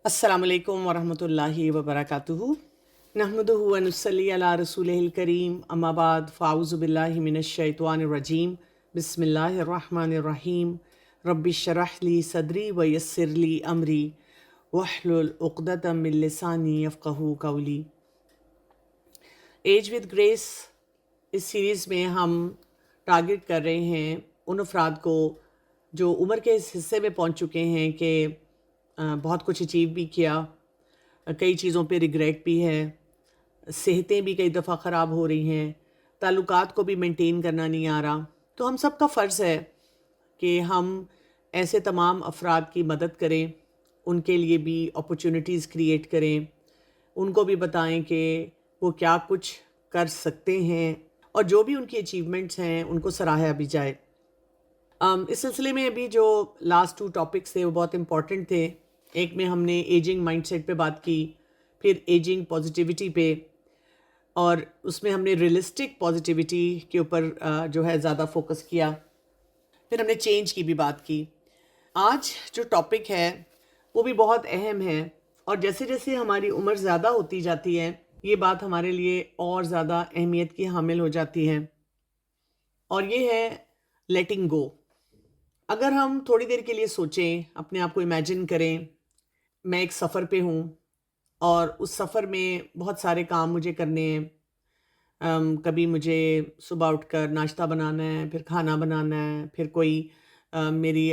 السلام علیکم ورحمۃ اللہ وبرکاتہ نحمدہ ونصلی علی رسولہ الکریم اما بعد فاعوذ باللہ من الشیطان الرجیم بسم اللہ الرحمن الرحیم رب اشرح لی صدری ویسر لی امری واحلل عقدۃ من لسانی یفقہوا قولی۔ ایج ود گریس اس سیریز میں ہم ٹارگٹ کر رہے ہیں ان افراد کو جو عمر کے اس حصے میں پہنچ چکے ہیں کہ بہت کچھ اچیو بھی کیا، کئی چیزوں پہ ریگریٹ بھی ہے، صحتیں بھی کئی دفعہ خراب ہو رہی ہیں، تعلقات کو بھی مینٹین کرنا نہیں آ رہا۔ تو ہم سب کا فرض ہے کہ ہم ایسے تمام افراد کی مدد کریں، ان کے لیے بھی اپرچونٹیز کریٹ کریں، ان کو بھی بتائیں کہ وہ کیا کچھ کر سکتے ہیں اور جو بھی ان کی اچیومنٹس ہیں ان کو سراہا بھی جائے۔ اس سلسلے میں ابھی جو لاسٹ 2 ٹاپکس تھے وہ بہت امپورٹنٹ تھے۔ ایک میں ہم نے ایجنگ مائنڈ سیٹ پہ بات کی، پھر ایجنگ پازیٹیوٹی پہ، اور اس میں ہم نے ریئلسٹک پازیٹیوٹی کے اوپر جو ہے زیادہ فوکس کیا، پھر ہم نے چینج کی بھی بات کی۔ آج جو ٹاپک ہے وہ بھی بہت اہم ہے، اور جیسے جیسے ہماری عمر زیادہ ہوتی جاتی ہے یہ بات ہمارے لیے اور زیادہ اہمیت کی حامل ہو جاتی ہے، اور یہ ہے لیٹنگ گو۔ اگر ہم تھوڑی دیر کے لیے سوچیں، اپنے آپ کو امیجن کریں، میں ایک سفر پہ ہوں اور اس سفر میں بہت سارے کام مجھے کرنے ہیں۔ کبھی مجھے صبح اٹھ کر ناشتہ بنانا ہے، پھر کھانا بنانا ہے، پھر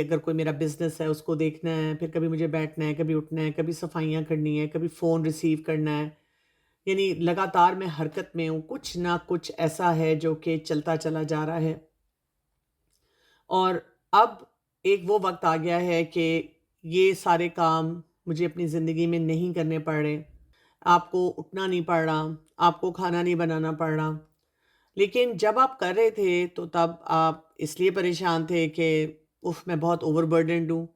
اگر کوئی میرا بزنس ہے اس کو دیکھنا ہے، پھر کبھی مجھے بیٹھنا ہے، کبھی اٹھنا ہے، کبھی صفائیاں کرنی ہے، کبھی فون ریسیو کرنا ہے، یعنی لگاتار میں حرکت میں ہوں، کچھ نہ کچھ ایسا ہے جو کہ چلتا چلا جا رہا ہے۔ اور اب ایک وہ وقت آ گیا ہے کہ یہ سارے کام مجھے اپنی زندگی میں نہیں کرنے پڑ رہے، آپ کو اٹھنا نہیں پڑ رہا، آپ کو کھانا نہیں بنانا پڑ رہا۔ لیکن جب آپ کر رہے تھے تو تب آپ اس لیے پریشان تھے کہ میں بہت اوور برڈنڈ ہوں،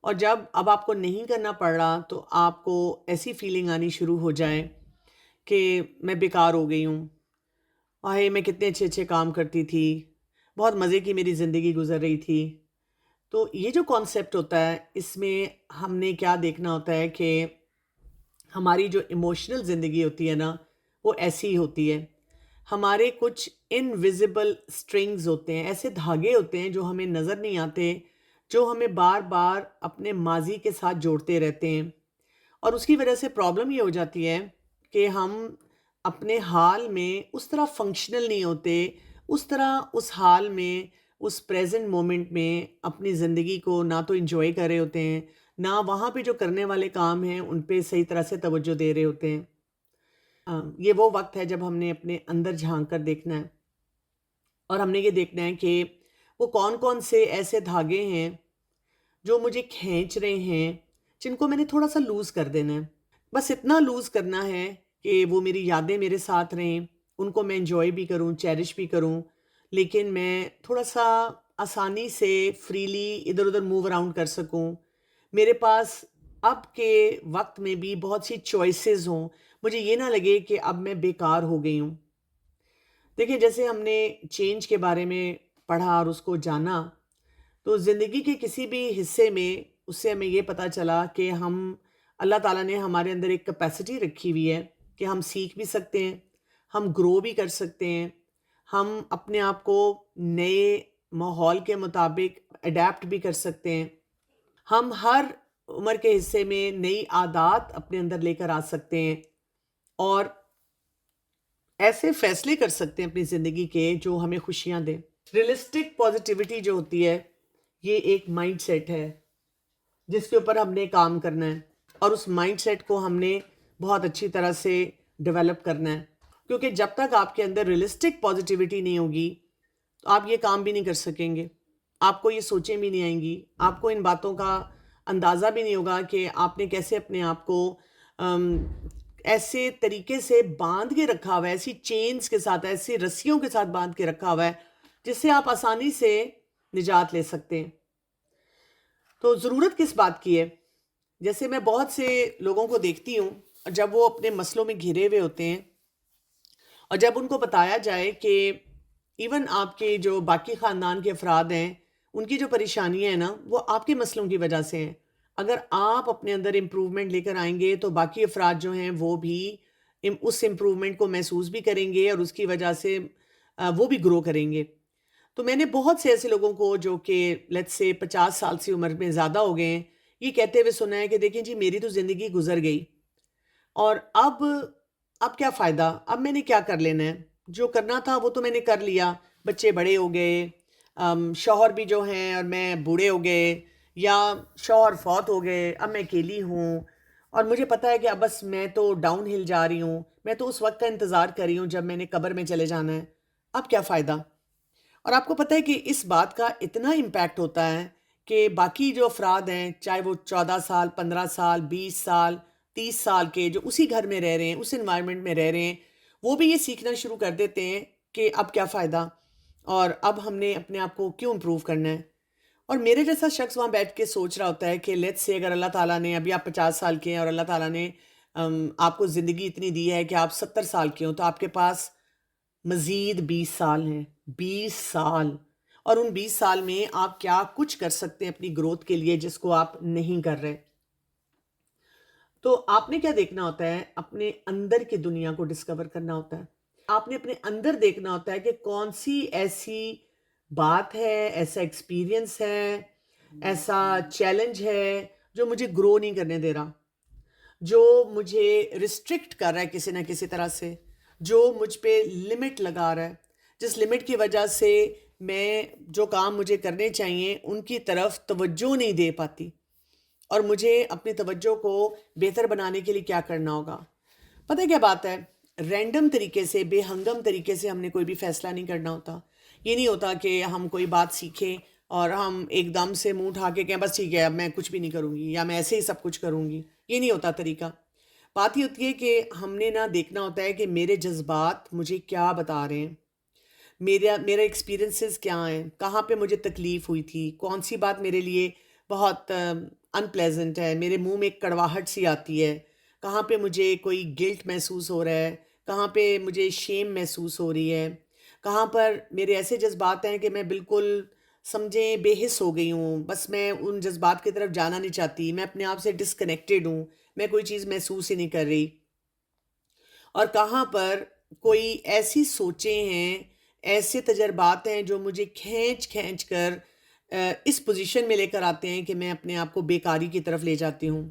اور جب اب آپ کو نہیں کرنا پڑ رہا تو آپ کو ایسی فیلنگ آنی شروع ہو جائے کہ میں بیکار ہو گئی ہوں، میں کتنے اچھے اچھے کام کرتی تھی، بہت مزے کی میری زندگی گزر رہی تھی۔ تو یہ جو کانسیپٹ ہوتا ہے اس میں ہم نے کیا دیکھنا ہوتا ہے کہ ہماری جو ایموشنل زندگی ہوتی ہے نا وہ ایسی ہی ہوتی ہے۔ ہمارے کچھ انویزیبل سٹرنگز ہوتے ہیں، ایسے دھاگے ہوتے ہیں جو ہمیں نظر نہیں آتے، جو ہمیں بار بار اپنے ماضی کے ساتھ جوڑتے رہتے ہیں، اور اس کی وجہ سے پرابلم یہ ہو جاتی ہے کہ ہم اپنے حال میں اس طرح فنکشنل نہیں ہوتے، اس طرح اس حال میں، اس پریزنٹ مومنٹ میں اپنی زندگی کو نہ تو انجوائے کر رہے ہوتے ہیں، نہ وہاں پہ جو کرنے والے کام ہیں ان پہ صحیح طرح سے توجہ دے رہے ہوتے ہیں۔ یہ وہ وقت ہے جب ہم نے اپنے اندر جھانک کر دیکھنا ہے، اور ہم نے یہ دیکھنا ہے کہ وہ کون کون سے ایسے دھاگے ہیں جو مجھے کھینچ رہے ہیں، جن کو میں نے تھوڑا سا لوز کر دینا ہے۔ بس اتنا لوز کرنا ہے کہ وہ میری یادیں میرے ساتھ رہیں، ان کو میں انجوائے بھی کروں، چیرش بھی کروں، لیکن میں تھوڑا سا آسانی سے فریلی ادھر ادھر موو اراؤنڈ کر سکوں، میرے پاس اب کے وقت میں بھی بہت سی چوائسیز ہوں، مجھے یہ نہ لگے کہ اب میں بیکار ہو گئی ہوں۔ دیکھیں، جیسے ہم نے چینج کے بارے میں پڑھا اور اس کو جانا، تو زندگی کے کسی بھی حصے میں اس سے ہمیں یہ پتہ چلا کہ اللہ تعالیٰ نے ہمارے اندر ایک کیپیسٹی رکھی ہوئی ہے کہ ہم سیکھ بھی سکتے ہیں، ہم گرو بھی کر سکتے ہیں، ہم اپنے آپ کو نئے ماحول کے مطابق اڈیپٹ بھی کر سکتے ہیں، ہم ہر عمر کے حصے میں نئی عادات اپنے اندر لے کر آ سکتے ہیں، اور ایسے فیصلے کر سکتے ہیں اپنی زندگی کے جو ہمیں خوشیاں دیں۔ ریئلسٹک پازیٹیوٹی جو ہوتی ہے یہ ایک مائنڈ سیٹ ہے جس کے اوپر ہم نے کام کرنا ہے، اور اس مائنڈ سیٹ کو ہم نے بہت اچھی طرح سے ڈیولپ کرنا ہے، کیونکہ جب تک آپ کے اندر ریئلسٹک پازیٹیوٹی نہیں ہوگی تو آپ یہ کام بھی نہیں کر سکیں گے، آپ کو یہ سوچیں بھی نہیں آئیں گی، آپ کو ان باتوں کا اندازہ بھی نہیں ہوگا کہ آپ نے کیسے اپنے آپ کو ایسے طریقے سے باندھ کے رکھا ہوا ہے، ایسی چینز کے ساتھ، ایسی رسیوں کے ساتھ باندھ کے رکھا ہوا ہے جس سے آپ آسانی سے نجات لے سکتے ہیں۔ تو ضرورت کس بات کی ہے؟ جیسے میں بہت سے لوگوں کو دیکھتی ہوں، جب وہ اپنے مسئلوں میں گھرے ہوئے ہوتے ہیں اور جب ان کو بتایا جائے کہ ایون آپ کے جو باقی خاندان کے افراد ہیں ان کی جو پریشانیاں ہیں نا وہ آپ کے مسئلوں کی وجہ سے ہیں، اگر آپ اپنے اندر امپروومنٹ لے کر آئیں گے تو باقی افراد جو ہیں وہ بھی اس امپروومنٹ کو محسوس بھی کریں گے اور اس کی وجہ سے وہ بھی گرو کریں گے. تو میں نے بہت سے ایسے لوگوں کو جو کہ لیٹس سے 50 سال سے عمر میں زیادہ ہو گئے ہیں یہ کہتے ہوئے سنا ہے کہ دیکھیں جی میری تو زندگی گزر گئی اور اب کیا فائدہ، اب میں نے کیا کر لینا ہے، جو کرنا تھا وہ تو میں نے کر لیا، بچے بڑے ہو گئے، شوہر بھی جو ہیں اور میں بوڑھے ہو گئے یا شوہر فوت ہو گئے، اب میں اکیلی ہوں اور مجھے پتہ ہے کہ اب بس میں تو ڈاؤن ہل جا رہی ہوں، میں تو اس وقت کا انتظار کر رہی ہوں جب میں نے قبر میں چلے جانا ہے، اب کیا فائدہ. اور آپ کو پتہ ہے کہ اس بات کا اتنا امپیکٹ ہوتا ہے کہ باقی جو افراد ہیں چاہے وہ 14 سال 15 سال 20 سال 30 سال کے جو اسی گھر میں رہ رہے ہیں اس انوائرمنٹ میں رہ رہے ہیں وہ بھی یہ سیکھنا شروع کر دیتے ہیں کہ اب کیا فائدہ اور اب ہم نے اپنے آپ کو کیوں امپروو کرنا ہے. اور میرے جیسا شخص وہاں بیٹھ کے سوچ رہا ہوتا ہے کہ لیٹس سے اگر اللہ تعالیٰ نے ابھی آپ 50 سال کے ہیں اور اللہ تعالیٰ نے آپ کو زندگی اتنی دی ہے کہ آپ 70 سال کے ہوں تو آپ کے پاس مزید 20 سال ہیں. 20 سال اور ان 20 سال میں آپ کیا کچھ کر سکتے ہیں اپنی گروتھ کے لیے جس کو آپ نہیں کر رہے. تو آپ نے کیا دیکھنا ہوتا ہے، اپنے اندر کی دنیا کو ڈسکور کرنا ہوتا ہے. آپ نے اپنے اندر دیکھنا ہوتا ہے کہ کون سی ایسی بات ہے، ایسا ایکسپیرینس ہے، ایسا چیلنج ہے جو مجھے گرو نہیں کرنے دے رہا، جو مجھے ریسٹرکٹ کر رہا ہے کسی نہ کسی طرح سے، جو مجھ پہ لمٹ لگا رہا ہے، جس لمٹ کی وجہ سے میں جو کام مجھے کرنے چاہیے ان کی طرف توجہ نہیں دے پاتی. اور مجھے اپنی توجہ کو بہتر بنانے کے لیے کیا کرنا ہوگا. پتہ ہے کیا بات ہے، رینڈم طریقے سے بے ہنگم طریقے سے ہم نے کوئی بھی فیصلہ نہیں کرنا ہوتا. یہ نہیں ہوتا کہ ہم کوئی بات سیکھیں اور ہم ایک دم سے منہ اٹھا کے کہیں بس ٹھیک ہے اب میں کچھ بھی نہیں کروں گی یا میں ایسے ہی سب کچھ کروں گی. یہ نہیں ہوتا طریقہ. بات یہ ہوتی ہے کہ ہم نے نہ دیکھنا ہوتا ہے کہ میرے جذبات مجھے کیا بتا رہے ہیں، میرا ایکسپیرینسز کیا ہیں، کہاں پہ مجھے تکلیف ہوئی تھی، کون سی بات میرے لیے بہت ان پلیزنٹ ہے، میرے منہ میں ایک کڑواہٹ سی آتی ہے، کہاں پہ مجھے کوئی گلٹ محسوس ہو رہا ہے، کہاں پہ مجھے شیم محسوس ہو رہی ہے، کہاں پر میرے ایسے جذبات ہیں کہ میں بالکل سمجھیں بے حس ہو گئی ہوں، بس میں ان جذبات کی طرف جانا نہیں چاہتی، میں اپنے آپ سے ڈسکنیکٹڈ ہوں، میں کوئی چیز محسوس ہی نہیں کر رہی. اور کہاں پر کوئی ایسی سوچیں ہیں، ایسے تجربات ہیں جو مجھے کھینچ کھینچ کر اس پوزیشن میں لے کر آتے ہیں کہ میں اپنے آپ کو بیکاری کی طرف لے جاتی ہوں.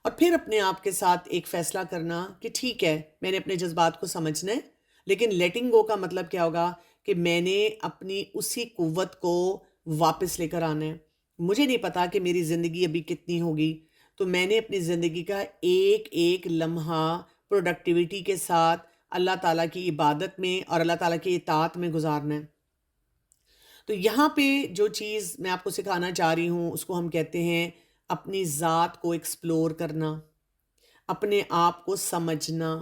اور پھر اپنے آپ کے ساتھ ایک فیصلہ کرنا کہ ٹھیک ہے میں نے اپنے جذبات کو سمجھنا ہے، لیکن لیٹنگ گو کا مطلب کیا ہوگا کہ میں نے اپنی اسی قوت کو واپس لے کر آنا ہے. مجھے نہیں پتا کہ میری زندگی ابھی کتنی ہوگی، تو میں نے اپنی زندگی کا ایک ایک لمحہ پروڈکٹیوٹی کے ساتھ اللہ تعالیٰ کی عبادت میں اور اللہ تعالیٰ کی اطاعت میں گزارنا ہے. تو یہاں پہ جو چیز میں آپ کو سکھانا چاہ رہی ہوں اس کو ہم کہتے ہیں اپنی ذات کو ایکسپلور کرنا، اپنے آپ کو سمجھنا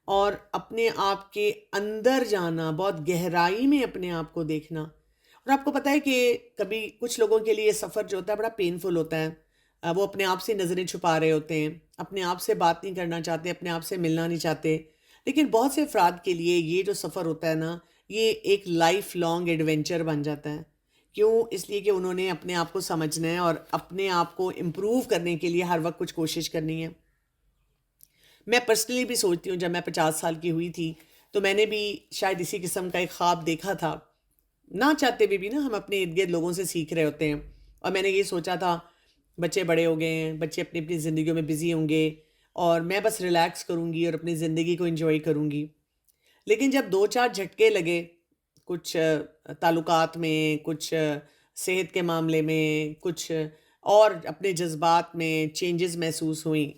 اور اپنے آپ کے اندر جانا، بہت گہرائی میں اپنے آپ کو دیکھنا. اور آپ کو پتہ ہے کہ کبھی کچھ لوگوں کے لیے یہ سفر جو ہوتا ہے بڑا پینفل ہوتا ہے. وہ اپنے آپ سے نظریں چھپا رہے ہوتے ہیں، اپنے آپ سے بات نہیں کرنا چاہتے، اپنے آپ سے ملنا نہیں چاہتے. لیکن بہت سے افراد کے لیے یہ جو سفر ہوتا ہے نا، یہ ایک لائف لانگ ایڈونچر بن جاتا ہے. کیوں؟ اس لیے کہ انہوں نے اپنے آپ کو سمجھنا ہے اور اپنے آپ کو امپروو کرنے کے لیے ہر وقت کچھ کوشش کرنی ہے. میں پرسنلی بھی سوچتی ہوں جب میں 50 سال کی ہوئی تھی تو میں نے بھی شاید اسی قسم کا ایک خواب دیکھا تھا. نہ چاہتے بھی نا ہم اپنے ارد گرد لوگوں سے سیکھ رہے ہوتے ہیں، اور میں نے یہ سوچا تھا بچے بڑے ہو گئے ہیں، بچے اپنی اپنی زندگیوں میں بزی ہوں گے اور میں بس ریلیکس کروں گی اور اپنی زندگی کو انجوائے کروں گی. لیکن جب دو چار جھٹکے لگے، کچھ تعلقات میں، کچھ صحت کے معاملے میں، کچھ اور اپنے جذبات میں چینجز محسوس ہوئیں،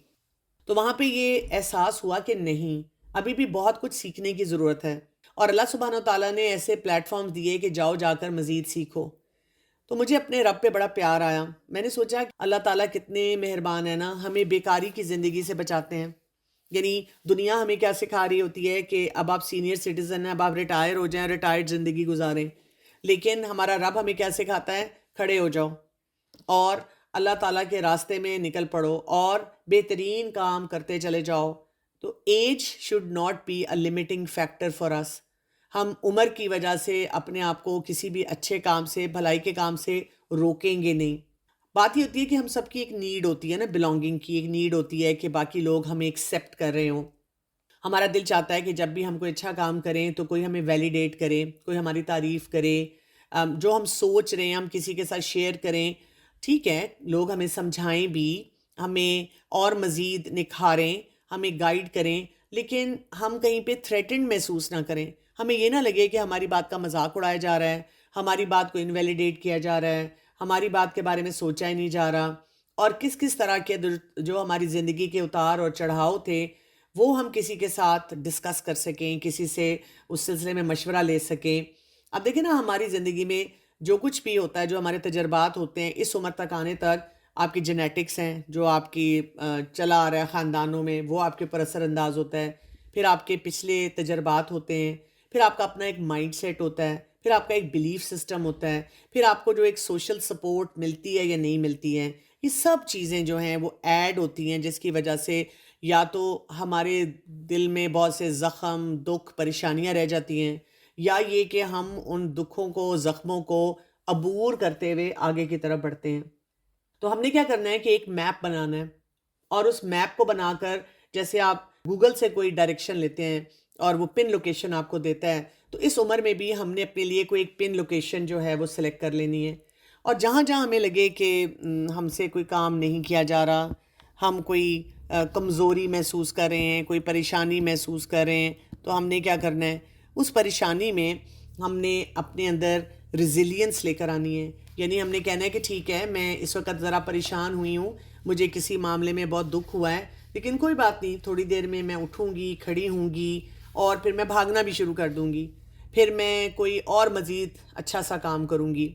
تو وہاں پہ یہ احساس ہوا کہ نہیں، ابھی بھی بہت کچھ سیکھنے کی ضرورت ہے. اور اللہ سبحانہ و تعالیٰ نے ایسے پلیٹ فارمز دیے کہ جاؤ جا کر مزید سیکھو. تو مجھے اپنے رب پہ بڑا پیار آیا. میں نے سوچا کہ اللہ تعالیٰ کتنے مہربان ہیں نا، ہمیں بیکاری کی زندگی سے بچاتے ہیں. یعنی دنیا ہمیں کیا سکھا رہی ہوتی ہے کہ اب آپ سینئر سٹیزن ہیں، اب آپ ریٹائر ہو جائیں، ریٹائرڈ زندگی گزاریں. لیکن ہمارا رب ہمیں کیا سکھاتا ہے؟ کھڑے ہو جاؤ اور اللہ تعالیٰ کے راستے میں نکل پڑو اور بہترین کام کرتے چلے جاؤ. تو age should not be a limiting factor for us. ہم عمر کی وجہ سے اپنے آپ کو کسی بھی اچھے کام سے، بھلائی کے کام سے روکیں گے نہیں. بات یہ ہوتی ہے کہ ہم سب کی ایک نیڈ ہوتی ہے نا، بلونگنگ کی ایک نیڈ ہوتی ہے کہ باقی لوگ ہمیں ایکسیپٹ کر رہے ہوں. ہمارا دل چاہتا ہے کہ جب بھی ہم کوئی اچھا کام کریں تو کوئی ہمیں ویلیڈیٹ کرے، کوئی ہماری تعریف کرے، جو ہم سوچ رہے ہیں ہم کسی کے ساتھ شیئر کریں. ٹھیک ہے، لوگ ہمیں سمجھائیں بھی، ہمیں اور مزید نکھاریں، ہمیں گائیڈ کریں، لیکن ہم کہیں پہ تھریٹنڈ محسوس نہ کریں. ہمیں یہ نہ لگے کہ ہماری بات کا مذاق اڑایا جا رہا ہے، ہماری بات کو انویلیڈیٹ کیا جا رہا ہے، ہماری بات کے بارے میں سوچا ہی نہیں جا رہا. اور کس کس طرح کے جو ہماری زندگی کے اتار اور چڑھاؤ تھے وہ ہم کسی کے ساتھ ڈسکس کر سکیں، کسی سے اس سلسلے میں مشورہ لے سکیں. اب دیکھیں نا، ہماری زندگی میں جو کچھ بھی ہوتا ہے، جو ہمارے تجربات ہوتے ہیں اس عمر تک آنے تک، آپ کی جینیٹکس ہیں جو آپ کی چلا آ رہا ہے خاندانوں میں، وہ آپ کے اوپر اثر انداز ہوتا ہے. پھر آپ کے پچھلے تجربات ہوتے ہیں، پھر آپ کا اپنا ایک مائنڈ سیٹ ہوتا ہے، پھر آپ کا ایک بلیف سسٹم ہوتا ہے، پھر آپ کو جو ایک سوشل سپورٹ ملتی ہے یا نہیں ملتی ہے. یہ سب چیزیں جو ہیں وہ ایڈ ہوتی ہیں، جس کی وجہ سے یا تو ہمارے دل میں بہت سے زخم، دکھ، پریشانیاں رہ جاتی ہیں، یا یہ کہ ہم ان دکھوں کو، زخموں کو عبور کرتے ہوئے آگے کی طرف بڑھتے ہیں. تو ہم نے کیا کرنا ہے کہ ایک میپ بنانا ہے، اور اس میپ کو بنا کر، جیسے آپ گوگل سے کوئی ڈائریکشن لیتے ہیں اور وہ پن لوکیشن آپ کو دیتا ہے، تو اس عمر میں بھی ہم نے اپنے لیے کوئی ایک پن لوکیشن جو ہے وہ سلیکٹ کر لینی ہے. اور جہاں جہاں ہمیں لگے کہ ہم سے کوئی کام نہیں کیا جا رہا، ہم کوئی کمزوری محسوس کر رہے ہیں، کوئی پریشانی محسوس کر رہے ہیں، تو ہم نے کیا کرنا ہے، اس پریشانی میں ہم نے اپنے اندر ریزیلینس لے کر آنی ہے. یعنی ہم نے کہنا ہے کہ ٹھیک ہے، میں اس وقت ذرا پریشان ہوئی ہوں، مجھے کسی معاملے میں بہت دکھ ہوا ہے، لیکن کوئی بات نہیں، تھوڑی دیر میں میں اٹھوں گی، کھڑی ہوں گی، اور پھر میں بھاگنا بھی شروع کر دوں گی، پھر میں کوئی اور مزید اچھا سا کام کروں گی.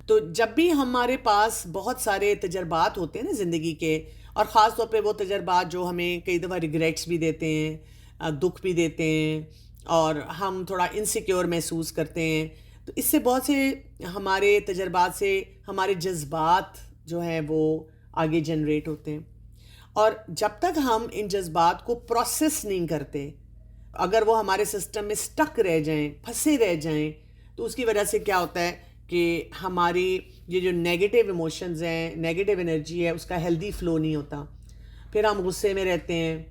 تو جب بھی ہمارے پاس بہت سارے تجربات ہوتے ہیں نا زندگی کے، اور خاص طور پہ وہ تجربات جو ہمیں کئی دفعہ ریگریٹس بھی دیتے ہیں، دکھ بھی دیتے ہیں، اور ہم تھوڑا انسیکیور محسوس کرتے ہیں، تو اس سے بہت سے ہمارے تجربات سے ہمارے جذبات جو ہیں وہ آگے جنریٹ ہوتے ہیں. اور جب تک ہم ان جذبات کو پروسیس نہیں کرتے، اگر وہ ہمارے سسٹم میں سٹک رہ جائیں، پھنسے رہ جائیں، تو اس کی وجہ سے کیا ہوتا ہے کہ ہماری یہ جو نیگیٹو ایموشنز ہیں، نیگیٹو انرجی ہے، اس کا ہیلدی فلو نہیں ہوتا. پھر ہم غصے میں رہتے ہیں،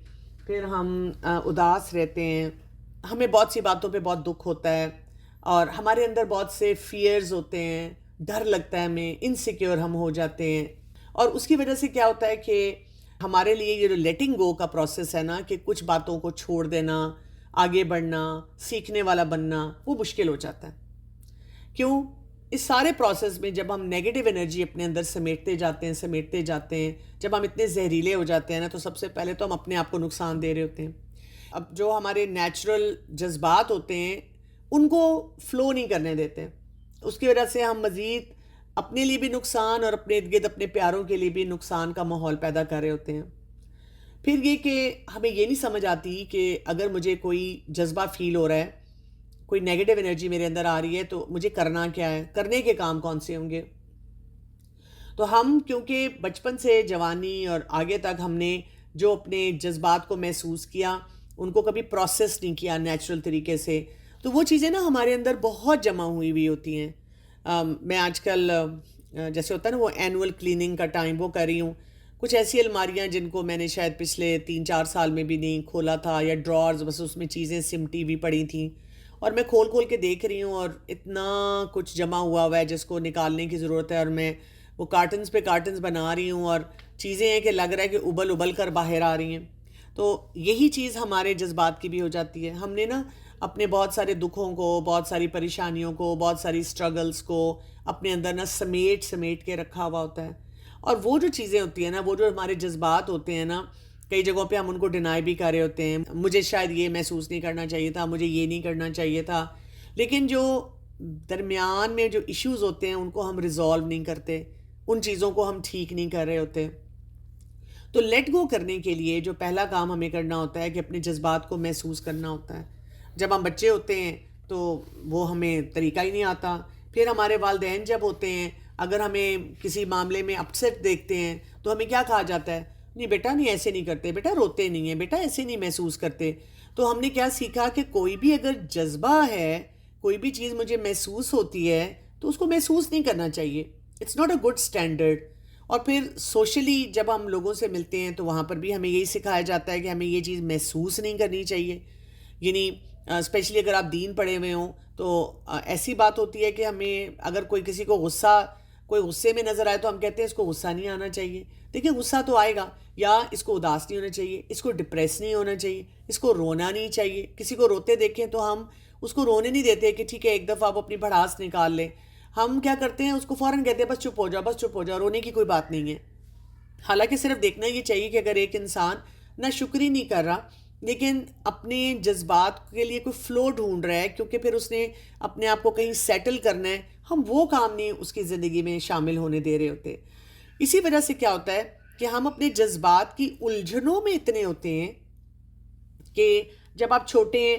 پھر ہم اداس رہتے ہیں، ہمیں بہت سی باتوں پہ بہت دکھ ہوتا ہے، اور ہمارے اندر بہت سے فیئرز ہوتے ہیں، ڈر لگتا ہے ہمیں، انسیکیور ہم ہو جاتے ہیں. اور اس کی وجہ سے کیا ہوتا ہے کہ ہمارے لیے یہ جو لیٹنگ گو کا پروسیس ہے نا، کہ کچھ باتوں کو چھوڑ دینا، آگے بڑھنا، سیکھنے والا بننا، وہ مشکل ہو جاتا ہے. کیوں؟ اس سارے پروسیس میں جب ہم نیگیٹو انرجی اپنے اندر سمیٹتے جاتے ہیں، جب ہم اتنے زہریلے ہو جاتے ہیں نا، تو سب سے پہلے تو ہم اپنے آپ کو نقصان دے رہے ہوتے ہیں. اب جو ہمارے نیچرل جذبات ہوتے ہیں ان کو فلو نہیں کرنے دیتے، اس کی وجہ سے ہم مزید اپنے لیے بھی نقصان، اور اپنے ارد گرد اپنے پیاروں کے لیے بھی نقصان کا ماحول پیدا کر رہے ہوتے ہیں. پھر یہ کہ ہمیں یہ نہیں سمجھ آتی کہ اگر مجھے کوئی جذبہ فیل ہو رہا ہے، کوئی نیگیٹو انرجی میرے اندر آ رہی ہے، تو مجھے کرنا کیا ہے، کرنے کے کام کون سے ہوں گے. تو ہم کیونکہ بچپن سے جوانی اور آگے تک ہم نے جو اپنے جذبات کو محسوس کیا، ان کو کبھی پروسیس نہیں کیا نیچرل طریقے سے، تو وہ چیزیں نا ہمارے اندر بہت جمع ہوئی ہوتی ہیں. میں آج کل جیسے ہوتا ہے نا وہ اینول کلیننگ کا ٹائم، وہ کر رہی ہوں. کچھ ایسی الماریاں جن کو میں نے شاید پچھلے 3-4 سال میں بھی نہیں کھولا تھا، یا ڈرارز بس اس میں چیزیں سمٹی ہوئی پڑی تھیں، اور میں کھول کے دیکھ رہی ہوں، اور اتنا کچھ جمع ہوا ہے جس کو نکالنے کی ضرورت ہے. اور میں وہ کارٹنز پہ کارٹنز بنا رہی ہوں، اور چیزیں ہیں کہ لگ رہا ہے کہ ابل کر باہر آ رہی ہیں. تو یہی چیز ہمارے جذبات کی بھی ہو جاتی ہے. ہم نے نا اپنے بہت سارے دکھوں کو، بہت ساری پریشانیوں کو، بہت ساری سٹرگلز کو اپنے اندر نا سمیٹ کے رکھا ہوا ہوتا ہے. اور وہ جو چیزیں ہوتی ہیں نا، وہ جو ہمارے جذبات ہوتے ہیں نا، کئی جگہوں پہ ہم ان کو ڈینائی بھی کر رہے ہوتے ہیں. مجھے شاید یہ محسوس نہیں کرنا چاہیے تھا، مجھے یہ نہیں کرنا چاہیے تھا، لیکن جو درمیان میں جو ایشوز ہوتے ہیں ان کو ہم ریزالو نہیں کرتے، ان چیزوں کو ہم ٹھیک نہیں کر رہے ہوتے. تو لیٹ گو کرنے کے لیے جو پہلا کام ہمیں کرنا ہوتا ہے کہ اپنے جذبات کو محسوس کرنا ہوتا ہے. جب ہم بچے ہوتے ہیں تو وہ ہمیں طریقہ ہی نہیں آتا. پھر ہمارے والدین جب ہوتے ہیں، اگر ہمیں کسی معاملے میں اپسیٹ دیکھتے ہیں تو ہمیں کیا کہا جاتا ہے، نہیں بیٹا، نہیں ایسے نہیں کرتے، بیٹا روتے نہیں ہیں، بیٹا ایسے نہیں محسوس کرتے. تو ہم نے کیا سیکھا کہ کوئی بھی اگر جذبہ ہے، کوئی بھی چیز مجھے محسوس ہوتی ہے، تو اس کو محسوس نہیں کرنا چاہیے. It's not a good standard. اور پھر سوشلی جب ہم لوگوں سے ملتے ہیں تو وہاں پر بھی ہمیں یہی سکھایا جاتا ہے کہ ہمیں یہ چیز محسوس نہیں کرنی چاہیے. یعنی اسپیشلی اگر آپ دین پڑھے ہوئے ہوں تو ایسی بات ہوتی ہے کہ ہمیں اگر کسی کو کوئی غصے میں نظر آئے تو ہم کہتے ہیں اس کو غصہ نہیں آنا چاہیے. دیکھیں غصہ تو آئے گا، یا اس کو اداس نہیں ہونا چاہیے، اس کو ڈپریس نہیں ہونا چاہیے، اس کو رونا نہیں چاہیے. کسی کو روتے دیکھیں تو ہم اس کو رونے نہیں دیتے کہ ٹھیک ہے ایک دفعہ آپ اپنی بھڑاس نکال لیں. ہم کیا کرتے ہیں، اس کو فوراً کہتے ہیں بس چپ ہو جاؤ، بس چپ ہو جاؤ، رونے کی کوئی بات نہیں ہے. حالانکہ صرف دیکھنا یہ چاہیے کہ اگر ایک انسان نہ شکری نہیں کر رہا لیکن اپنے جذبات کے لیے کوئی فلو ڈھونڈ رہا ہے کیونکہ پھر اس نے اپنے آپ کو کہیں سیٹل کرنا ہے، ہم وہ کام نہیں اس کی زندگی میں شامل ہونے دے رہے ہوتے. اسی وجہ سے کیا ہوتا ہے کہ ہم اپنے جذبات کی الجھنوں میں اتنے ہوتے ہیں کہ جب آپ چھوٹے ہیں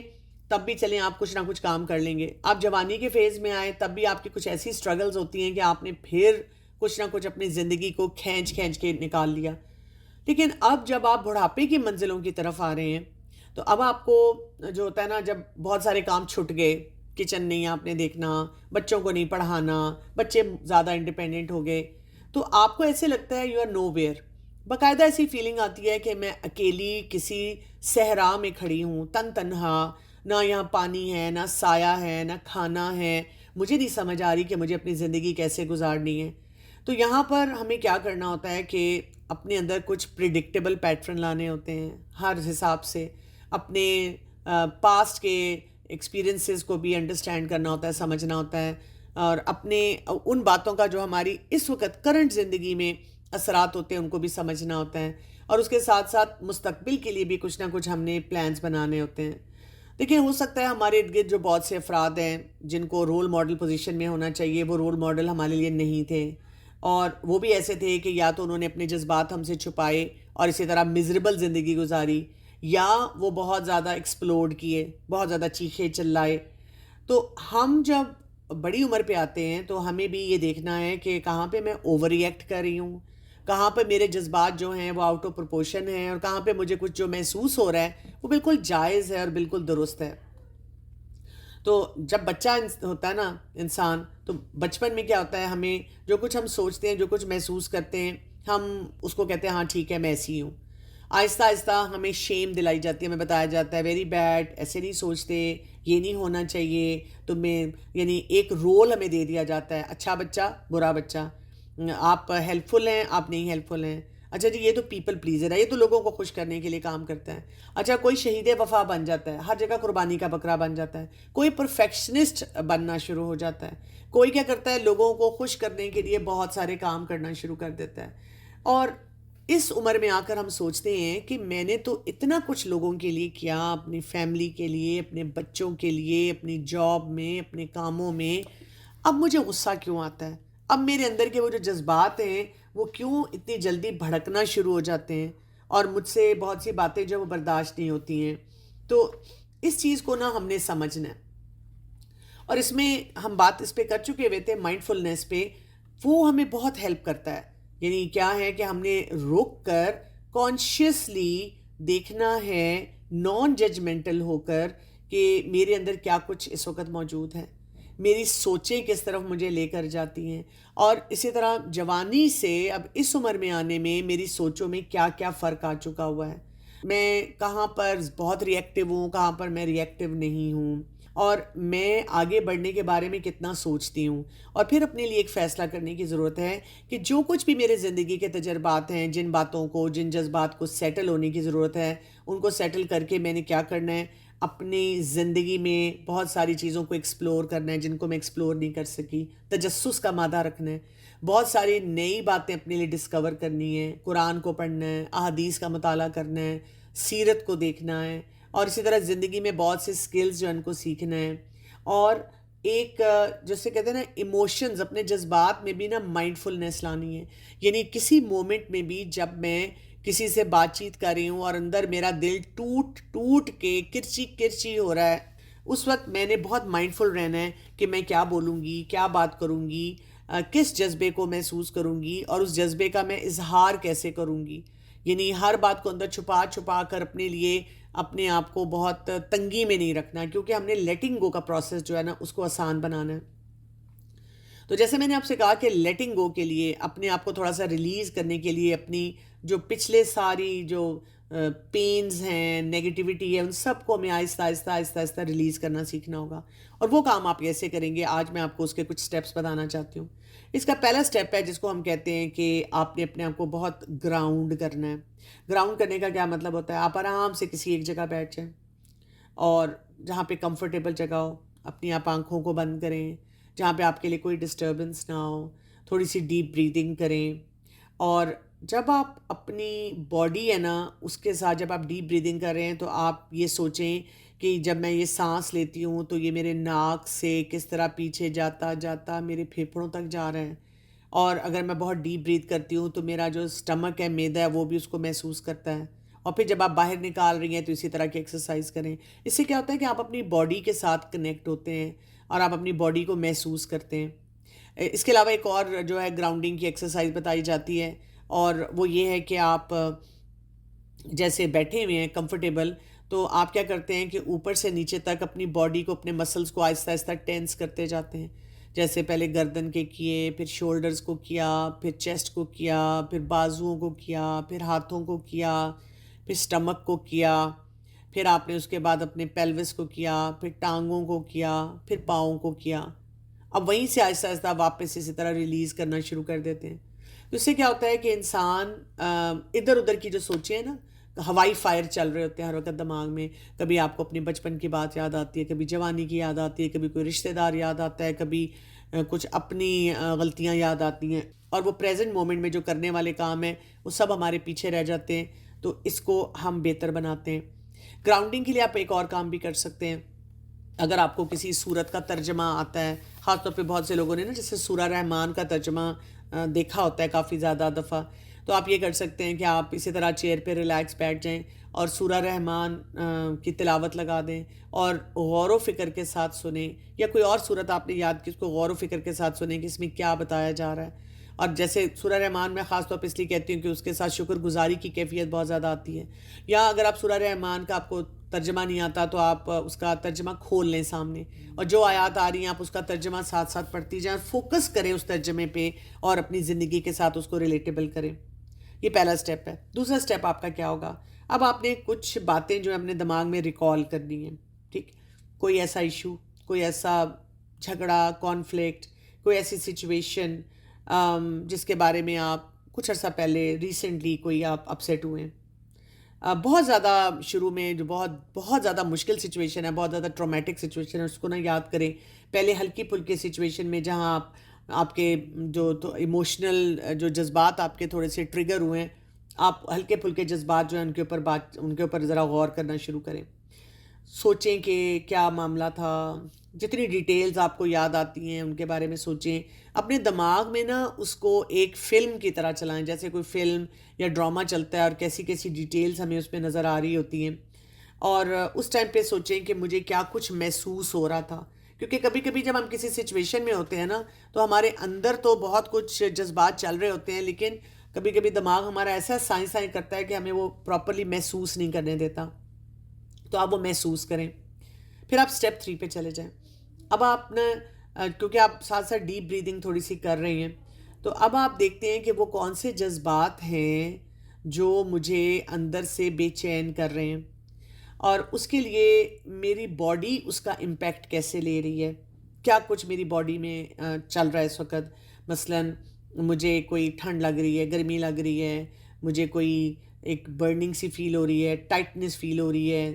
تب بھی چلیں آپ کچھ نہ کچھ کام کر لیں گے، آپ جوانی کے فیز میں آئیں تب بھی آپ کی کچھ ایسی سٹرگلز ہوتی ہیں کہ آپ نے پھر کچھ نہ کچھ اپنی زندگی کو کھینچ کے نکال لیا. لیکن اب جب آپ بڑھاپے کی منزلوں کی طرف آ رہے ہیں تو اب آپ کو جو ہوتا ہے نا، جب بہت سارے کام چھٹ گئے، کچن نہیں آپ نے دیکھنا، بچوں کو نہیں پڑھانا، بچے زیادہ انڈیپینڈنٹ ہو گئے، تو آپ کو ایسے لگتا ہے یو آر نو ویئر. باقاعدہ ایسی فیلنگ آتی ہے کہ میں اکیلی کسی صحرا میں کھڑی ہوں، تنہا، نہ یہاں پانی ہے، نہ سایہ ہے، نہ کھانا ہے، مجھے نہیں سمجھ آ رہی کہ مجھے اپنی زندگی کیسے گزارنی ہے. تو یہاں پر ہمیں کیا کرنا ہوتا ہے کہ اپنے اندر کچھ پریڈکٹیبل پیٹرن لانے ہوتے ہیں، ہر حساب سے اپنے پاسٹ کے ایکسپیرینسز کو بھی انڈرسٹینڈ کرنا ہوتا ہے، سمجھنا ہوتا ہے، اور اپنے ان باتوں کا جو ہماری اس وقت کرنٹ زندگی میں اثرات ہوتے ہیں ان کو بھی سمجھنا ہوتا ہے، اور اس کے ساتھ ساتھ مستقبل کے لیے بھی کچھ نہ کچھ ہم نے پلانز بنانے ہوتے ہیں. دیکھیں ہو سکتا ہے ہمارے ارد گرد جو بہت سے افراد ہیں جن کو رول ماڈل پوزیشن میں ہونا چاہیے وہ رول ماڈل ہمارے لیے نہیں تھے، اور وہ بھی ایسے تھے کہ یا تو انہوں نے اپنے جذبات ہم سے چھپائے اور اسی طرح مزریبل زندگی گزاری، یا وہ بہت زیادہ ایکسپلوڈ کیے، بہت زیادہ چیخے چلائے. تو ہم جب بڑی عمر پہ آتے ہیں تو ہمیں بھی یہ دیکھنا ہے کہ کہاں پہ میں اوور ری ایکٹ کر رہی ہوں، کہاں پہ میرے جذبات جو ہیں وہ آؤٹ آف پروپورشن ہیں، اور کہاں پہ مجھے کچھ جو محسوس ہو رہا ہے وہ بالکل جائز ہے اور بالکل درست ہے. تو جب بچہ ہوتا ہے نا انسان، تو بچپن میں کیا ہوتا ہے، ہمیں جو کچھ ہم سوچتے ہیں، جو کچھ محسوس کرتے ہیں، ہم اس کو کہتے ہیں ہاں ٹھیک ہے میں ایسی ہوں. آہستہ آہستہ ہمیں شیم دلائی جاتی ہے، ہمیں بتایا جاتا ہے ویری بیڈ، ایسے نہیں سوچتے، یہ نہیں ہونا چاہیے تمہیں. یعنی ایک رول ہمیں دے دیا جاتا ہے، اچھا بچہ، برا بچہ، آپ ہیلپ فل ہیں، آپ نہیں ہیلپ فل ہیں. اچھا جی یہ تو پیپل پلیزر ہے، یہ تو لوگوں کو خوش کرنے کے لیے کام کرتا ہے. اچھا کوئی شہید وفا بن جاتا ہے، ہر جگہ قربانی کا بکرا بن جاتا ہے. کوئی پرفیکشنسٹ بننا شروع ہو جاتا ہے. کوئی کیا کرتا ہے، لوگوں کو خوش کرنے کے لیے بہت سارے کام کرنا شروع کر دیتا ہے. اور اس عمر میں آ کر ہم سوچتے ہیں کہ میں نے تو اتنا کچھ لوگوں کے لیے کیا، اپنی فیملی کے لیے، اپنے بچوں کے لیے، اپنی جاب میں، اپنے کاموں میں، اب مجھے غصہ کیوں آتا ہے؟ اب میرے اندر کے وہ جو جذبات ہیں وہ کیوں اتنی جلدی بھڑکنا شروع ہو جاتے ہیں، اور مجھ سے بہت سی باتیں جو وہ برداشت نہیں ہوتی ہیں. تو اس چیز کو نا ہم نے سمجھنا ہے، اور اس میں ہم بات اس پہ کر چکے ہوئے تھے مائنڈ فلنس پہ. وہ ہمیں بہت ہیلپ کرتا ہے. یعنی کیا ہے کہ ہم نے رک کر کانشیسلی دیکھنا ہے، نان ججمنٹل ہو کر، کہ میرے اندر کیا کچھ اس وقت موجود ہے، میری سوچیں کس طرف مجھے لے کر جاتی ہیں. اور اسی طرح جوانی سے اب اس عمر میں آنے میں میری سوچوں میں کیا کیا فرق آ چکا ہوا ہے، میں کہاں پر بہت ری ایکٹیو ہوں، کہاں پر میں ری ایکٹیو نہیں ہوں، اور میں آگے بڑھنے کے بارے میں کتنا سوچتی ہوں. اور پھر اپنے لیے ایک فیصلہ کرنے کی ضرورت ہے کہ جو کچھ بھی میرے زندگی کے تجربات ہیں، جن باتوں کو، جن جذبات کو سیٹل ہونے کی ضرورت ہے، ان کو سیٹل کر کے میں نے کیا کرنا ہے، اپنی زندگی میں بہت ساری چیزوں کو ایکسپلور کرنا ہے جن کو میں ایکسپلور نہیں کر سکی، تجسس کا مادہ رکھنا ہے، بہت ساری نئی باتیں اپنے لیے ڈسکور کرنی ہے، قرآن کو پڑھنا ہے، احادیث کا مطالعہ کرنا ہے، سیرت کو دیکھنا ہے، اور اسی طرح زندگی میں بہت سے سکلز جو ان کو سیکھنا ہے. اور ایک جیسے کہتے ہیں نا ایموشنز، اپنے جذبات میں بھی نا مائنڈ فلنس لانی ہے. یعنی کسی مومنٹ میں بھی جب میں کسی سے بات چیت کر رہی ہوں اور اندر میرا دل ٹوٹ ٹوٹ کے کرچی کرچی ہو رہا ہے، اس وقت میں نے بہت مائنڈ فل رہنا ہے کہ میں کیا بولوں گی، کیا بات کروں گی، کس جذبے کو محسوس کروں گی، اور اس جذبے کا میں اظہار کیسے کروں گی. یعنی ہر بات کو اندر چھپا چھپا کر اپنے لیے اپنے آپ کو بہت تنگی میں نہیں رکھنا، کیونکہ ہم نے لیٹنگ گو کا پروسیس جو ہے نا اس کو آسان بنانا ہے. تو جیسے میں نے آپ سے کہا کہ لیٹنگ گو کے لیے، اپنے آپ کو تھوڑا سا ریلیز کرنے کے لیے، اپنی جو پچھلے ساری جو پینز ہیں، نیگیٹیوٹی ہے، ان سب کو ہمیں آہستہ آہستہ آہستہ آہستہ ریلیز کرنا سیکھنا ہوگا. اور وہ کام آپ کیسے کریں گے، آج میں آپ کو اس کے کچھ سٹیپس بتانا چاہتی ہوں. اس کا پہلا سٹیپ ہے جس کو ہم کہتے ہیں کہ آپ نے اپنے آپ کو بہت گراؤنڈ کرنا ہے. گراؤنڈ کرنے کا کیا مطلب ہوتا ہے؟ آپ آرام سے کسی ایک جگہ بیٹھ جائیں، اور جہاں پہ کمفرٹیبل جگہ ہو، اپنی آپ آنکھوں کو بند کریں، جہاں پہ آپ کے لیے کوئی ڈسٹربنس نہ ہو. تھوڑی سی ڈیپ بریدنگ کریں، اور جب آپ اپنی باڈی ہے نا اس کے ساتھ جب آپ ڈیپ بریدنگ کر رہے ہیں تو آپ یہ سوچیں کہ جب میں یہ سانس لیتی ہوں تو یہ میرے ناک سے کس طرح پیچھے جاتا جاتا میرے پھیپھڑوں تک جا رہا ہے، اور اگر میں بہت ڈیپ بریتھ کرتی ہوں تو میرا جو سٹمک ہے، معدہ ہے، وہ بھی اس کو محسوس کرتا ہے. اور پھر جب آپ باہر نکال رہی ہیں تو اسی طرح کی ایکسرسائز کریں. اس سے کیا ہوتا ہے کہ آپ اپنی باڈی کے ساتھ کنیکٹ ہوتے ہیں اور آپ اپنی باڈی کو محسوس کرتے ہیں. اس کے علاوہ ایک اور جو ہے گراؤنڈنگ کی ایکسرسائز بتائی جاتی ہے، اور وہ یہ ہے کہ آپ جیسے بیٹھے ہوئے ہیں کمفرٹیبل، تو آپ کیا کرتے ہیں کہ اوپر سے نیچے تک اپنی باڈی کو، اپنے مسلز کو آہستہ آہستہ ٹینس کرتے جاتے ہیں. جیسے پہلے گردن کے کیے، پھر شولڈرز کو کیا، پھر چیسٹ کو کیا، پھر بازوؤں کو کیا، پھر ہاتھوں کو کیا، پھر سٹمک کو کیا، پھر آپ نے اس کے بعد اپنے پیلوس کو کیا، پھر ٹانگوں کو کیا، پھر پاؤں کو کیا. اب وہیں سے آہستہ آہستہ واپس اسی طرح ریلیز کرنا شروع کر دیتے ہیں. تو اس سے کیا ہوتا ہے کہ انسان ادھر ادھر کی جو سوچیں ہیں نا، ہوائی فائر چل رہے ہوتے ہیں ہر وقت دماغ میں. کبھی آپ کو اپنے بچپن کی بات یاد آتی ہے، کبھی جوانی کی یاد آتی ہے، کبھی کوئی رشتہ دار یاد آتا ہے، کبھی کچھ اپنی غلطیاں یاد آتی ہیں، اور وہ پریزنٹ مومنٹ میں جو کرنے والے کام ہیں وہ سب ہمارے پیچھے رہ جاتے ہیں. تو اس کو ہم بہتر بناتے ہیں. گراؤنڈنگ کے لیے آپ ایک اور کام بھی کر سکتے ہیں. اگر آپ کو کسی صورت کا ترجمہ آتا ہے، خاص طور پہ بہت سے لوگوں نے نا جیسے سورہ رحمان کا ترجمہ دیکھا ہوتا ہے کافی زیادہ دفعہ، تو آپ یہ کر سکتے ہیں کہ آپ اسی طرح چیئر پہ ریلیکس بیٹھ جائیں اور سورہ رحمان کی تلاوت لگا دیں، اور غور و فکر کے ساتھ سنیں، یا کوئی اور صورت آپ نے یاد کی اس کو غور و فکر کے ساتھ سنیں کہ اس میں کیا بتایا جا رہا ہے. اور جیسے سورہ رحمان میں خاص طور پہ اس لیے کہتی ہوں کہ اس کے ساتھ شکر گزاری کی کیفیت بہت زیادہ آتی ہے. یا اگر آپ سورہ رحمان کا آپ کو ترجمہ نہیں آتا تو آپ اس کا ترجمہ کھول لیں سامنے، اور جو آیات آ رہی ہیں آپ اس کا ترجمہ ساتھ ساتھ پڑھتی جائیں، فوکس کریں اس ترجمے پہ اور اپنی زندگی کے ساتھ اس کو ریلیٹیبل کریں. یہ پہلا سٹیپ ہے. دوسرا سٹیپ آپ کا کیا ہوگا؟ اب آپ نے کچھ باتیں جو اپنے دماغ میں ریکال کرنی ہیں. ٹھیک، کوئی ایسا ایشو، کوئی ایسا جھگڑا، کانفلکٹ، کوئی ایسی سچویشن جس کے بارے میں آپ کچھ عرصہ پہلے ریسنٹلی کوئی آپ اپسیٹ ہوئے ہیں. بہت زیادہ شروع میں جو بہت بہت زیادہ مشکل سچویشن ہے، بہت زیادہ ٹرامیٹک سچویشن ہے، اس کو نہ یاد کریں. پہلے ہلکی پھلکی سچویشن میں جہاں آپ کے جو ایموشنل جو جذبات آپ کے تھوڑے سے ٹریگر ہوئے ہیں، آپ ہلکے پھلکے جذبات جو ہیں ان کے اوپر ذرا غور کرنا شروع کریں. سوچیں کہ کیا معاملہ تھا، جتنی ڈیٹیلز آپ کو یاد آتی ہیں ان کے بارے میں سوچیں. اپنے دماغ میں نا اس کو ایک فلم کی طرح چلائیں، جیسے کوئی فلم یا ڈرامہ چلتا ہے اور کیسی کیسی ڈیٹیلز ہمیں اس میں نظر آ رہی ہوتی ہیں. اور اس ٹائم پہ سوچیں کہ مجھے کیا کچھ محسوس ہو رہا تھا. کیونکہ کبھی کبھی جب ہم کسی سچویشن میں ہوتے ہیں نا تو ہمارے اندر تو بہت کچھ جذبات چل رہے ہوتے ہیں، لیکن کبھی کبھی دماغ ہمارا ایسا سائیں کرتا ہے کہ ہمیں وہ پراپرلی محسوس نہیں کرنے دیتا. تو آپ وہ محسوس کریں. پھر آپ سٹیپ 3 پہ چلے جائیں. اب آپ نے کیونکہ آپ ساتھ ساتھ ڈیپ بریدنگ تھوڑی سی کر رہے ہیں، تو اب آپ دیکھتے ہیں کہ وہ کون سے جذبات ہیں جو مجھے اندر سے بے چین کر رہے ہیں، اور اس کے لیے میری باڈی اس کا امپیکٹ کیسے لے رہی ہے. کیا کچھ میری باڈی میں چل رہا ہے اس وقت. مثلاً مجھے کوئی ٹھنڈ لگ رہی ہے، گرمی لگ رہی ہے، مجھے کوئی ایک برننگ سی فیل ہو رہی ہے، ٹائٹنس فیل ہو رہی ہے،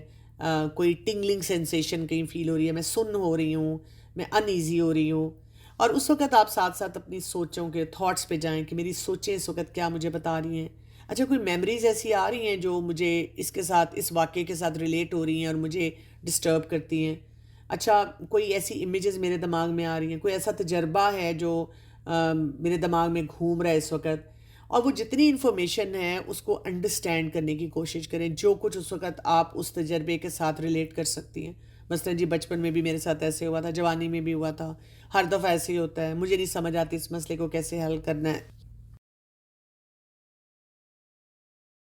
کوئی ٹنگلنگ سینسیشن کہیں فیل ہو رہی ہے، میں سن ہو رہی ہوں، میں ان ایزی ہو رہی ہوں. اور اس وقت آپ ساتھ ساتھ اپنی سوچوں کے تھاٹس پہ جائیں کہ میری سوچیں اس وقت کیا مجھے بتا رہی ہیں. اچھا، کوئی میموریز ایسی آ رہی ہیں جو مجھے اس کے ساتھ، اس واقعے کے ساتھ ریلیٹ ہو رہی ہیں اور مجھے ڈسٹرب کرتی ہیں. اچھا، کوئی ایسی امیجز میرے دماغ میں آ رہی ہیں، کوئی ایسا تجربہ ہے جو میرے دماغ میں گھوم رہا ہے اس وقت. اور وہ جتنی انفارمیشن ہے اس کو انڈرسٹینڈ کرنے کی کوشش کریں، جو کچھ اس وقت آپ اس تجربے کے ساتھ ریلیٹ کر سکتی ہیں. مثلا جی بچپن میں بھی میرے ساتھ ایسے ہوا تھا، جوانی میں بھی ہوا تھا، ہر دفعہ ایسے ہی ہوتا ہے، مجھے نہیں سمجھ آتی اس مسئلے کو کیسے حل کرنا ہے.